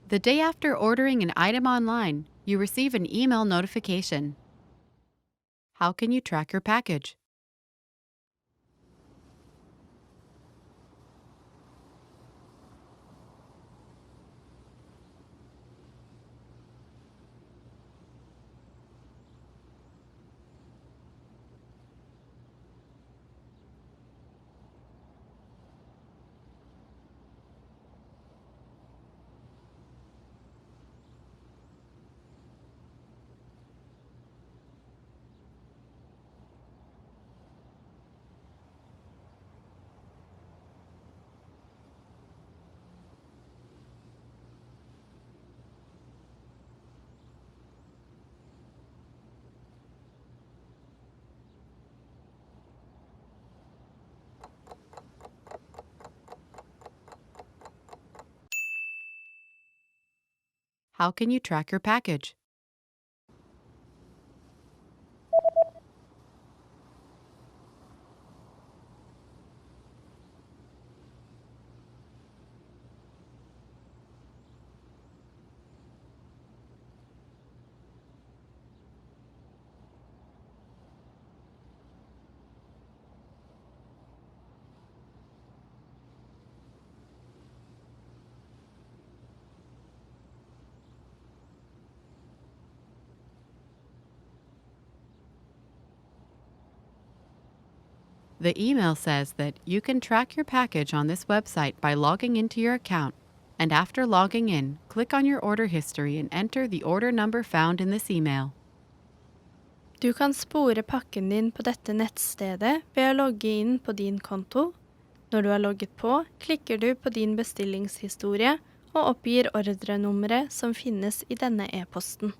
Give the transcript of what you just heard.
The day after ordering an item online, you receive an email notification. How can you track your package? How can you track your package? The email says that you can track your package on this website by logging into your account, and after logging in, click on your order history and enter the order number found in this email. Du kan spore pakken din på dette nettstedet ved å logge inn på din konto. Når du har logget på, klikker du på din bestillingshistorie og oppgir ordrenummeret som finnes i denne e-posten.